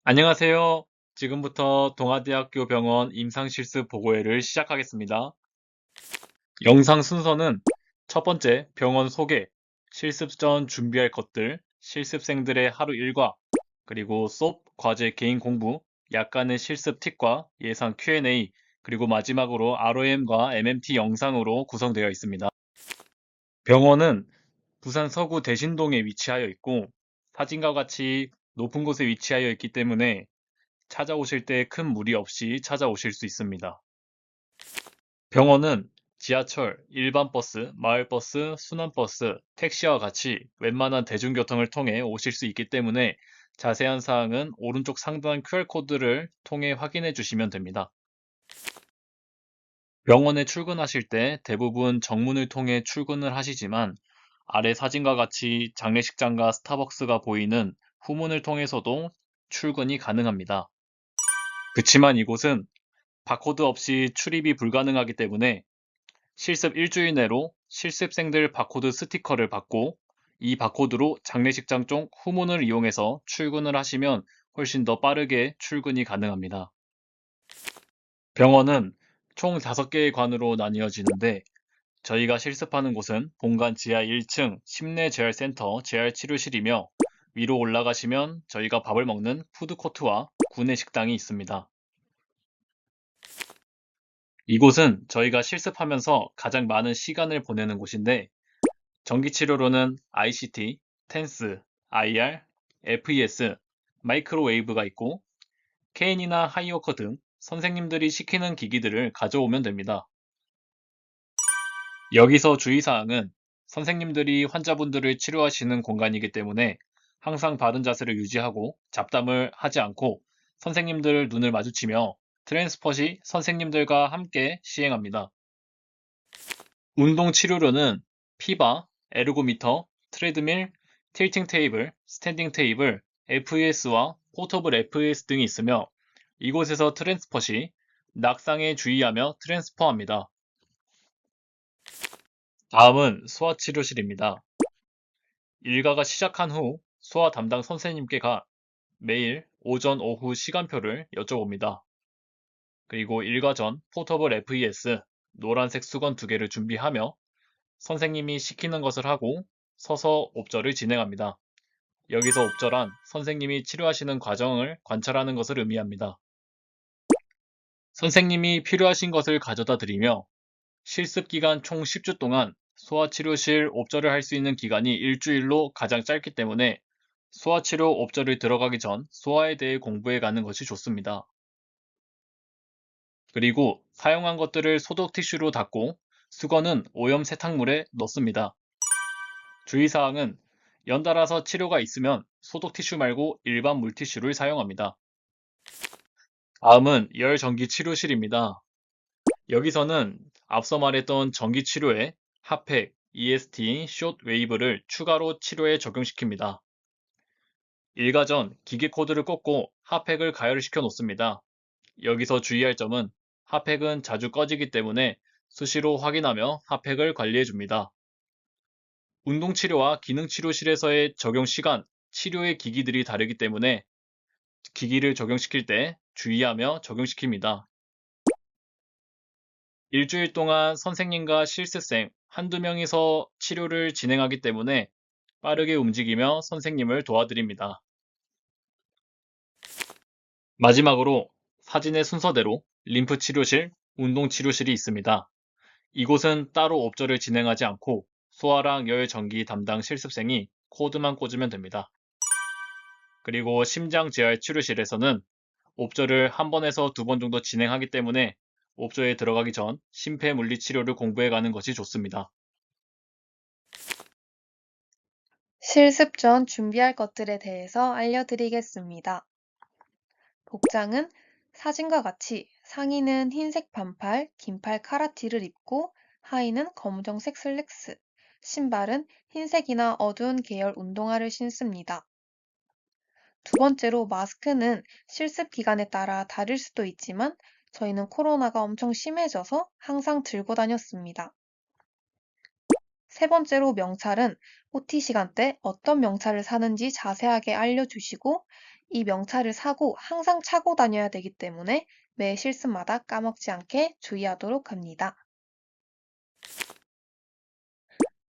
안녕하세요. 지금부터 동아대학교 병원 임상실습 보고회를 시작하겠습니다. 영상 순서는 첫 번째 병원 소개, 실습 전 준비할 것들, 실습생들의 하루 일과, 그리고 수업, 과제 개인 공부, 약간의 실습 팁과 예상 Q&A, 그리고 마지막으로 ROM과 MMT 영상으로 구성되어 있습니다. 병원은 부산 서구 대신동에 위치하여 있고 사진과 같이 높은 곳에 위치하여 있기 때문에 찾아오실 때 큰 무리 없이 찾아오실 수 있습니다. 병원은 지하철, 일반 버스, 마을버스, 순환버스, 택시와 같이 웬만한 대중교통을 통해 오실 수 있기 때문에 자세한 사항은 오른쪽 상단 QR코드를 통해 확인해 주시면 됩니다. 병원에 출근하실 때 대부분 정문을 통해 출근을 하시지만 아래 사진과 같이 장례식장과 스타벅스가 보이는 후문을 통해서도 출근이 가능합니다. 그치만 이곳은 바코드 없이 출입이 불가능하기 때문에 실습 일주일 내로 실습생들 바코드 스티커를 받고 이 바코드로 장례식장 쪽 후문을 이용해서 출근을 하시면 훨씬 더 빠르게 출근이 가능합니다. 병원은 총 5개의 관으로 나뉘어지는데 저희가 실습하는 곳은 본관 지하 1층 심내 재활센터 재활치료실이며 위로 올라가시면 저희가 밥을 먹는 푸드코트와 구내 식당이 있습니다. 이곳은 저희가 실습하면서 가장 많은 시간을 보내는 곳인데 전기치료로는 ICT, 텐스, IR, FES, 마이크로웨이브가 있고 케인이나 하이워커 등 선생님들이 시키는 기기들을 가져오면 됩니다. 여기서 주의사항은 선생님들이 환자분들을 치료하시는 공간이기 때문에 항상 바른 자세를 유지하고 잡담을 하지 않고 선생님들 눈을 마주치며 트랜스퍼시 선생님들과 함께 시행합니다. 운동 치료로는 피바, 에르고미터, 트레드밀, 틸팅 테이블, 스탠딩 테이블, FES와 포터블 FES 등이 있으며 이곳에서 트랜스퍼 시 낙상에 주의하며 트랜스퍼합니다. 다음은 소아치료실입니다. 일과가 시작한 후 소아 담당 선생님께가 매일 오전, 오후 시간표를 여쭤봅니다. 그리고 일과 전 포터블 FES, 노란색 수건 2개를 준비하며 선생님이 시키는 것을 하고 서서 옵절을 진행합니다. 여기서 옵절한 선생님이 치료하시는 과정을 관찰하는 것을 의미합니다. 선생님이 필요하신 것을 가져다 드리며 실습 기간 총 10주 동안 소아치료실 옵절을 할 수 있는 기간이 일주일로 가장 짧기 때문에 소아치료 옵절을 들어가기 전 소아에 대해 공부해 가는 것이 좋습니다. 그리고 사용한 것들을 소독 티슈로 닦고 수건은 오염 세탁물에 넣습니다. 주의사항은 연달아서 치료가 있으면 소독 티슈 말고 일반 물티슈를 사용합니다. 다음은 열전기 치료실입니다. 여기서는 앞서 말했던 전기 치료에 핫팩, EST, 숏 웨이브를 추가로 치료에 적용시킵니다. 일가 전 기계 코드를 꽂고 핫팩을 가열시켜 놓습니다. 여기서 주의할 점은 핫팩은 자주 꺼지기 때문에 수시로 확인하며 핫팩을 관리해 줍니다. 운동치료와 기능치료실에서의 적용 시간, 치료의 기기들이 다르기 때문에 기기를 적용시킬 때 주의하며 적용시킵니다. 일주일 동안 선생님과 실습생 한두 명이서 치료를 진행하기 때문에 빠르게 움직이며 선생님을 도와드립니다. 마지막으로 사진의 순서대로 림프 치료실, 운동 치료실이 있습니다. 이곳은 따로 옵절을 진행하지 않고 소아랑 열 전기 담당 실습생이 코드만 꽂으면 됩니다. 그리고 심장 재활 치료실에서는 옵절을 한 번에서 2번 정도 진행하기 때문에 옵저에 들어가기 전 심폐 물리 치료를 공부해 가는 것이 좋습니다. 실습 전 준비할 것들에 대해서 알려드리겠습니다. 복장은 사진과 같이 상의는 흰색 반팔, 긴팔 카라티를 입고 하의는 검정색 슬랙스, 신발은 흰색이나 어두운 계열 운동화를 신습니다. 두 번째로 마스크는 실습 기간에 따라 다를 수도 있지만 저희는 코로나가 엄청 심해져서 항상 들고 다녔습니다. 세 번째로 명찰은 OT 시간 때 어떤 명찰을 사는지 자세하게 알려주시고 이 명찰을 사고 항상 차고 다녀야 되기 때문에 매 실습마다 까먹지 않게 주의하도록 합니다.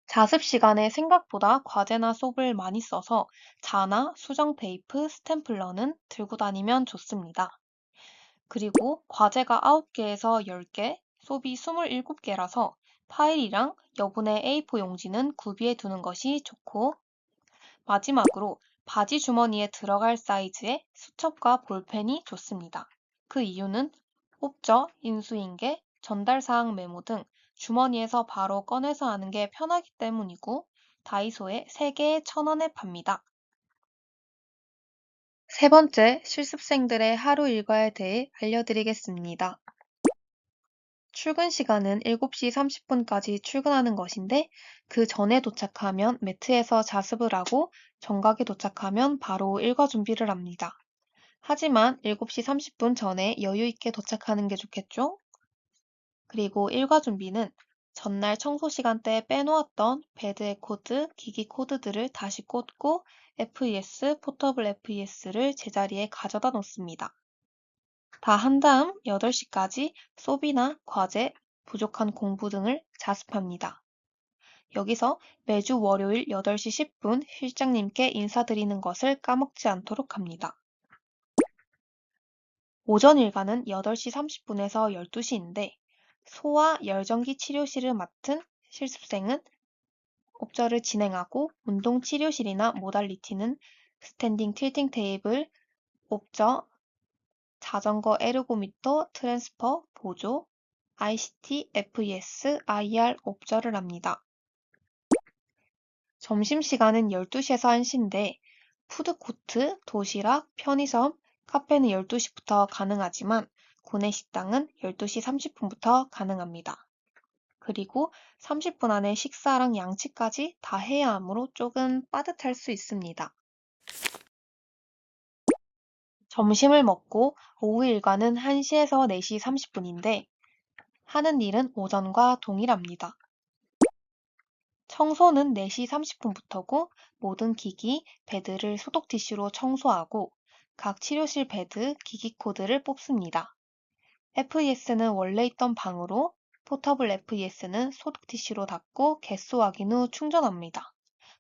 자습 시간에 생각보다 과제나 수업을 많이 써서 자나 수정 테이프, 스탬플러는 들고 다니면 좋습니다. 그리고 과제가 9개에서 10개, 수업이 27개라서 파일이랑 여분의 A4 용지는 구비해 두는 것이 좋고, 마지막으로 바지 주머니에 들어갈 사이즈의 수첩과 볼펜이 좋습니다. 그 이유는 옵저, 인수인계, 전달사항 메모 등 주머니에서 바로 꺼내서 하는 게 편하기 때문이고, 다이소에 3개에 1,000원에 팝니다. 세 번째, 실습생들의 하루 일과에 대해 알려드리겠습니다. 출근 시간은 7시 30분까지 출근하는 것인데, 그 전에 도착하면 매트에서 자습을 하고 정각에 도착하면 바로 일과 준비를 합니다. 하지만 7시 30분 전에 여유 있게 도착하는 게 좋겠죠? 그리고 일과 준비는 전날 청소 시간대에 빼놓았던 베드의 코드, 기기 코드들을 다시 꽂고 FES, 포터블 FES를 제자리에 가져다 놓습니다. 다 한 다음 8시까지 소비나 과제, 부족한 공부 등을 자습합니다. 여기서 매주 월요일 8시 10분 실장님께 인사드리는 것을 까먹지 않도록 합니다. 오전 일과는 8시 30분에서 12시인데 소아 열전기 치료실을 맡은 실습생은 옵저를 진행하고 운동 치료실이나 모달리티는 스탠딩 틸팅 테이블, 옵저, 자전거 에르고미터, 트랜스퍼, 보조, ICT, FES, IR 옵저를 합니다. 점심시간은 12시에서 1시인데 푸드코트, 도시락, 편의점, 카페는 12시부터 가능하지만 구내식당은 12시 30분부터 가능합니다. 그리고 30분 안에 식사랑 양치까지 다 해야 하므로 조금 빠듯할 수 있습니다. 점심을 먹고 오후 일과는 1시에서 4시 30분인데 하는 일은 오전과 동일합니다. 청소는 4시 30분부터고 모든 기기, 베드를 소독 티슈로 청소하고 각 치료실 베드, 기기 코드를 뽑습니다. FES는 원래 있던 방으로 포터블 FES는 소독 티슈로 닦고 개수 확인 후 충전합니다.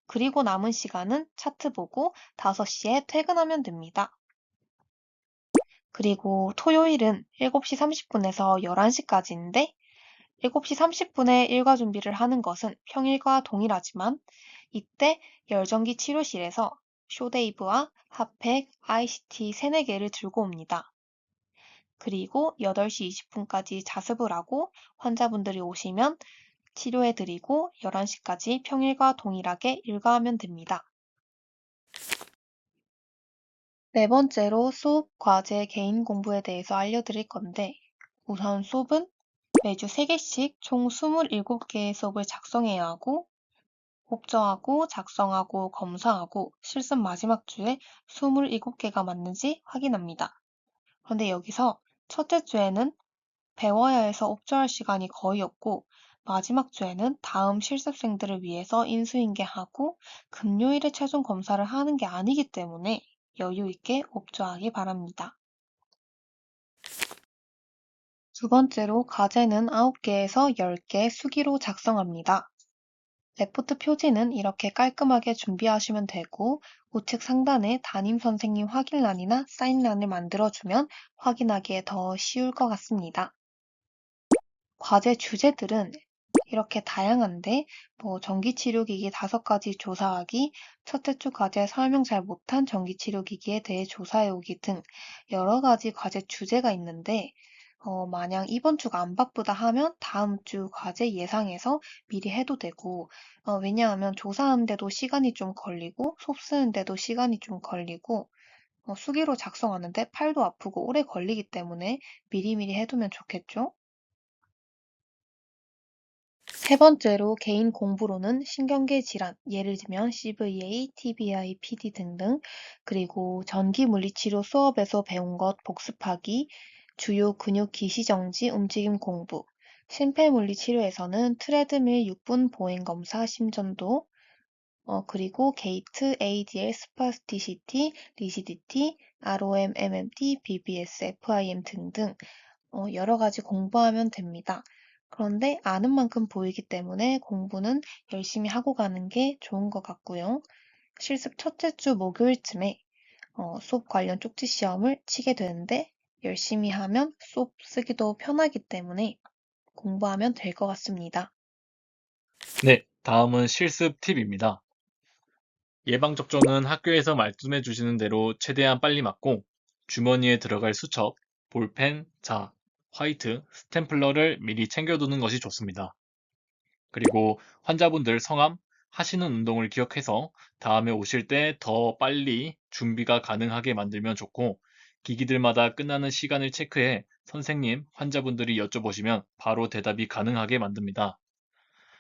그리고 남은 시간은 차트 보고 5시에 퇴근하면 됩니다. 그리고 토요일은 7시 30분에서 11시까지인데 7시 30분에 일과 준비를 하는 것은 평일과 동일하지만 이때 열전기 치료실에서 쇼데이브와 핫팩, ICT 3, 4개를 들고 옵니다. 그리고 8시 20분까지 자습을 하고 환자분들이 오시면 치료해드리고 11시까지 평일과 동일하게 일과하면 됩니다. 네 번째로 수업, 과제, 개인 공부에 대해서 알려드릴 건데 우선 수업은 매주 3개씩 총 27개의 수업을 작성해야 하고 복저하고 작성하고 검사하고 실습 마지막 주에 27개가 맞는지 확인합니다. 그런데 여기서 첫째 주에는 배워야 해서 옵저할 시간이 거의 없고 마지막 주에는 다음 실습생들을 위해서 인수인계하고 금요일에 최종 검사를 하는 게 아니기 때문에 여유 있게 옵저하기 바랍니다. 두 번째로 과제는 9개에서 10개 수기로 작성합니다. 레포트 표지는 이렇게 깔끔하게 준비하시면 되고 우측 상단에 담임 선생님 확인란이나 사인란을 만들어주면 확인하기에 더 쉬울 것 같습니다. 과제 주제들은 이렇게 다양한데 전기치료기기 5가지 조사하기, 첫째 주 과제 설명 잘 못한 전기치료기기에 대해 조사해오기 등 여러 가지 과제 주제가 있는데 만약 이번 주가 안 바쁘다 하면 다음 주 과제 예상해서 미리 해도 되고 왜냐하면 조사하는데도 시간이 좀 걸리고 수업 쓰는데도 시간이 좀 걸리고 수기로 작성하는데 팔도 아프고 오래 걸리기 때문에 미리미리 해두면 좋겠죠? 세 번째로 개인 공부로는 신경계 질환, 예를 들면 CVA, TBI, PD 등등, 그리고 전기 물리치료 수업에서 배운 것 복습하기, 주요 근육 기시정지 움직임 공부, 심폐물리 치료에서는 트레드밀 6분 보행 검사 심전도, 그리고 게이트, ADL, 스파스티시티, 리지디티, ROM, MMT, BBS, FIM 등등 여러 가지 공부하면 됩니다. 그런데 아는 만큼 보이기 때문에 공부는 열심히 하고 가는 게 좋은 것 같고요. 실습 첫째 주 목요일쯤에 수업 관련 쪽지 시험을 치게 되는데 열심히 하면 수업 쓰기도 편하기 때문에 공부하면 될 것 같습니다. 네, 다음은 실습 팁입니다. 예방접종은 학교에서 말씀해 주시는 대로 최대한 빨리 맞고 주머니에 들어갈 수첩, 볼펜, 자, 화이트, 스탬플러를 미리 챙겨두는 것이 좋습니다. 그리고 환자분들 성함, 하시는 운동을 기억해서 다음에 오실 때 더 빨리 준비가 가능하게 만들면 좋고 기기들마다 끝나는 시간을 체크해 선생님, 환자분들이 여쭤보시면 바로 대답이 가능하게 만듭니다.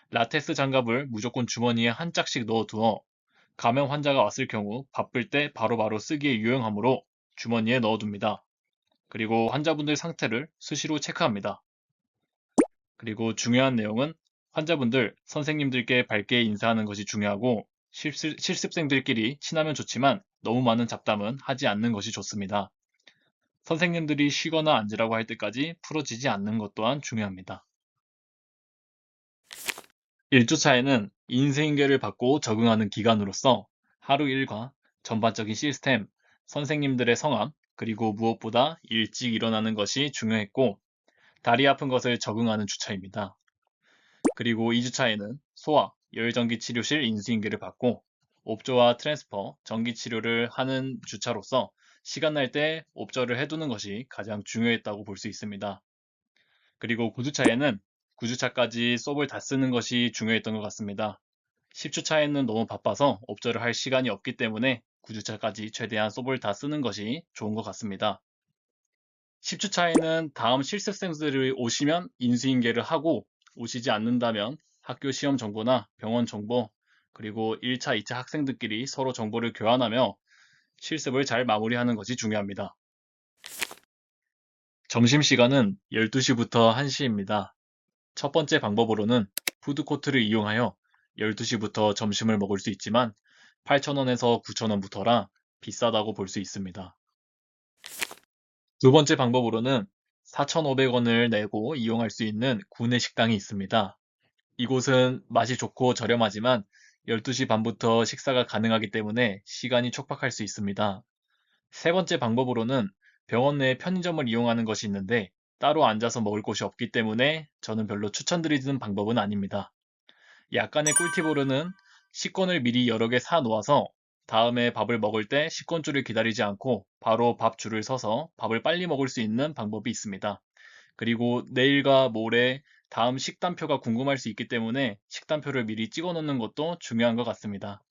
라텍스 장갑을 무조건 주머니에 한 짝씩 넣어두어 감염 환자가 왔을 경우 바쁠 때 바로바로 쓰기에 유용하므로 주머니에 넣어둡니다. 그리고 환자분들 상태를 수시로 체크합니다. 그리고 중요한 내용은 환자분들, 선생님들께 밝게 인사하는 것이 중요하고 실습생들끼리 친하면 좋지만 너무 많은 잡담은 하지 않는 것이 좋습니다. 선생님들이 쉬거나 앉으라고 할 때까지 풀어지지 않는 것 또한 중요합니다. 1주차에는 인수인계를 받고 적응하는 기간으로서 하루 일과, 전반적인 시스템, 선생님들의 성함, 그리고 무엇보다 일찍 일어나는 것이 중요했고 다리 아픈 것을 적응하는 주차입니다. 그리고 2주차에는 소아, 열전기 치료실 인수인계를 받고 옵조와 트랜스퍼, 전기 치료를 하는 주차로서 시간 날 때 옵저를 해두는 것이 가장 중요했다고 볼 수 있습니다. 그리고 9주차에는 9주차까지 수업을 다 쓰는 것이 중요했던 것 같습니다. 10주차에는 너무 바빠서 옵저를 할 시간이 없기 때문에 9주차까지 최대한 수업을 다 쓰는 것이 좋은 것 같습니다. 10주차에는 다음 실습생들이 오시면 인수인계를 하고 오시지 않는다면 학교 시험 정보나 병원 정보 그리고 1차, 2차 학생들끼리 서로 정보를 교환하며 실습을 잘 마무리하는 것이 중요합니다. 점심시간은 12시부터 1시입니다. 첫 번째 방법으로는 푸드코트를 이용하여 12시부터 점심을 먹을 수 있지만 8,000원에서 9,000원부터라 비싸다고 볼 수 있습니다. 두 번째 방법으로는 4,500원을 내고 이용할 수 있는 구내 식당이 있습니다. 이곳은 맛이 좋고 저렴하지만 12시 반부터 식사가 가능하기 때문에 시간이 촉박할 수 있습니다. 세 번째 방법으로는 병원 내 편의점을 이용하는 것이 있는데 따로 앉아서 먹을 곳이 없기 때문에 저는 별로 추천드리는 방법은 아닙니다. 약간의 꿀팁으로는 식권을 미리 여러 개 사 놓아서 다음에 밥을 먹을 때 식권줄을 기다리지 않고 바로 밥 줄을 서서 밥을 빨리 먹을 수 있는 방법이 있습니다. 그리고 내일과 모레 다음 식단표가 궁금할 수 있기 때문에 식단표를 미리 찍어 놓는 것도 중요한 것 같습니다.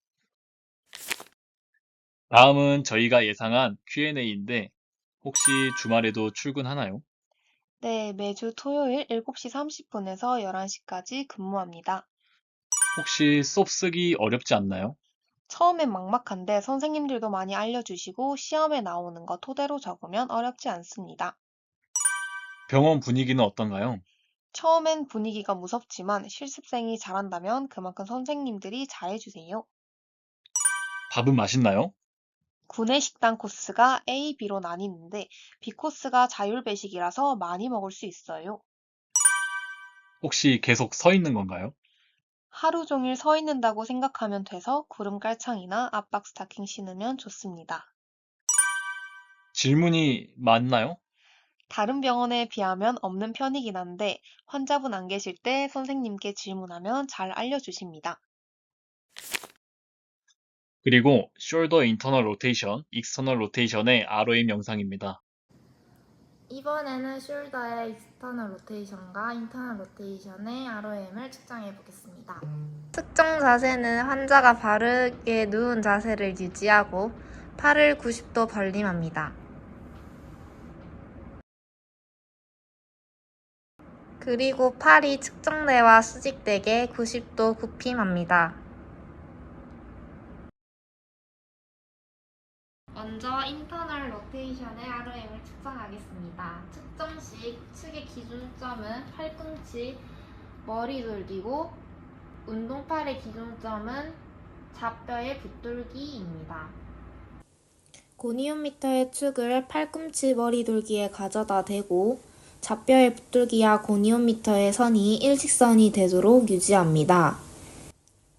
다음은 저희가 예상한 Q&A인데 혹시 주말에도 출근하나요? 네, 매주 토요일 7시 30분에서 11시까지 근무합니다. 혹시 수업 쓰기 어렵지 않나요? 처음엔 막막한데 선생님들도 많이 알려주시고 시험에 나오는 거 토대로 적으면 어렵지 않습니다. 병원 분위기는 어떤가요? 처음엔 분위기가 무섭지만 실습생이 잘한다면 그만큼 선생님들이 잘해주세요. 밥은 맛있나요? 구내식당 코스가 A, B로 나뉘는데 B 코스가 자율배식이라서 많이 먹을 수 있어요. 혹시 계속 서 있는 건가요? 하루 종일 서 있는다고 생각하면 돼서 구름 깔창이나 압박 스타킹 신으면 좋습니다. 질문이 많나요? 다른 병원에 비하면 없는 편이긴 한데 환자분 안 계실 때 선생님께 질문하면 잘 알려주십니다. 그리고 shoulder internal rotation, external rotation의 ROM 영상입니다. 이번에는 숄더의 익스터널 로테이션과 인터널 로테이션의 ROM을 측정해 보겠습니다. 측정 자세는 환자가 바르게 누운 자세를 유지하고 팔을 90도 벌림합니다. 그리고 팔이 측정대와 수직되게 90도 굽힘합니다. 먼저 인터널 로테이션의 ROM을 측정하겠습니다. 측정 시 측의 기준점은 팔꿈치, 머리 돌기고 운동팔의 기준점은 좌뼈의 붓돌기입니다. 고니오미터의 축을 팔꿈치 머리 돌기에 가져다 대고 좌뼈의 붓돌기와 고니오미터의 선이 일직선이 되도록 유지합니다.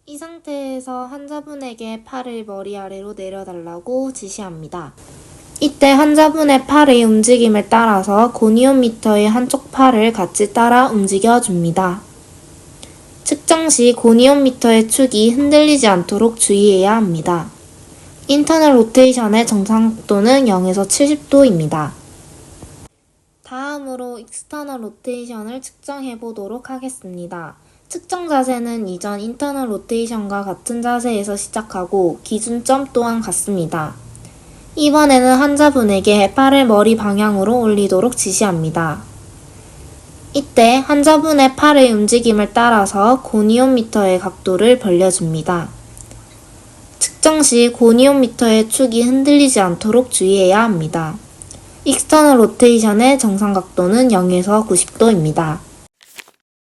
이 상태에서 환자분에게 팔을 머리 아래로 내려달라고 지시합니다. 이때 환자분의 팔의 움직임을 따라서 고니오미터의 한쪽 팔을 같이 따라 움직여줍니다. 측정 시 고니오미터의 축이 흔들리지 않도록 주의해야 합니다. 인터널 로테이션의 정상 각도는 0에서 70도입니다. 다음으로 익스터널 로테이션을 측정해 보도록 하겠습니다. 측정 자세는 이전 인터널 로테이션과 같은 자세에서 시작하고 기준점 또한 같습니다. 이번에는 환자분에게 팔을 머리 방향으로 올리도록 지시합니다. 이때 환자분의 팔의 움직임을 따라서 고니오미터의 각도를 벌려줍니다. 측정 시 고니오미터의 축이 흔들리지 않도록 주의해야 합니다. 익스터널 로테이션의 정상 각도는 0에서 90도입니다.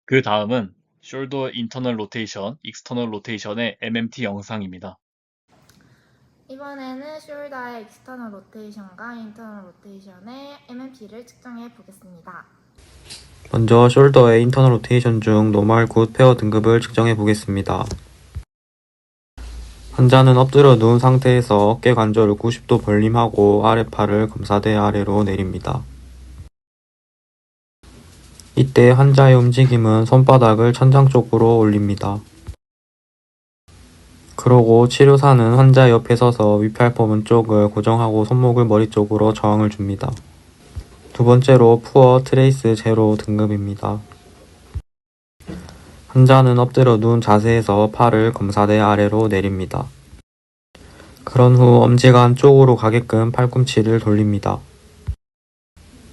그 다음은 숄더 인터널 로테이션, 익스터널 로테이션의 MMT 영상입니다. 이번에는 숄더의 익스터널 로테이션과 인터널 로테이션의 MMT를 측정해 보겠습니다. 먼저 숄더의 인터널 로테이션 중 노멀 굿 페어 등급을 측정해 보겠습니다. 환자는 엎드려 누운 상태에서 어깨 관절을 90도 벌림하고 아랫팔을 검사대 아래로 내립니다. 이때 환자의 움직임은 손바닥을 천장 쪽으로 올립니다. 그러고 치료사는 환자 옆에 서서 위팔법은 쪽을 고정하고 손목을 머리 쪽으로 저항을 줍니다. 두 번째로 푸어 트레이스 제로 등급입니다. 환자는 엎드려 누운 자세에서 팔을 검사대 아래로 내립니다. 그런 후 엄지가 안쪽으로 가게끔 팔꿈치를 돌립니다.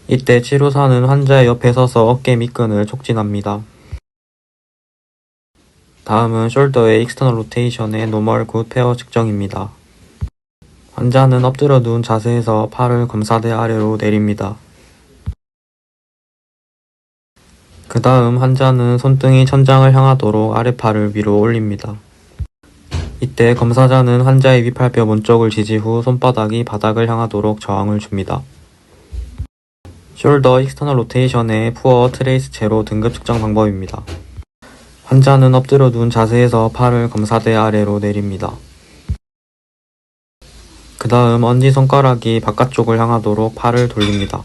이때 치료사는 환자의 옆에 서서 어깨 밑끈을 촉진합니다. 다음은 숄더의 익스터널 로테이션의 노멀 굿 페어 측정입니다. 환자는 엎드려 누운 자세에서 팔을 검사대 아래로 내립니다. 그 다음 환자는 손등이 천장을 향하도록 아랫팔을 위로 올립니다. 이때 검사자는 환자의 위팔뼈 문쪽을 지지 후 손바닥이 바닥을 향하도록 저항을 줍니다. 숄더 익스터널 로테이션의 푸어 트레이스 제로 등급 측정 방법입니다. 환자는 엎드려 누운 자세에서 팔을 검사대 아래로 내립니다. 그 다음 엄지손가락이 바깥쪽을 향하도록 팔을 돌립니다.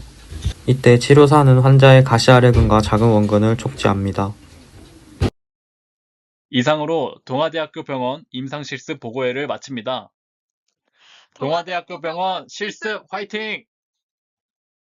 이때 치료사는 환자의 가시아래근과 작은 원근을 촉지합니다. 이상으로 동아대학교 병원 임상실습 보고회를 마칩니다. 동아대학교 병원 실습 화이팅!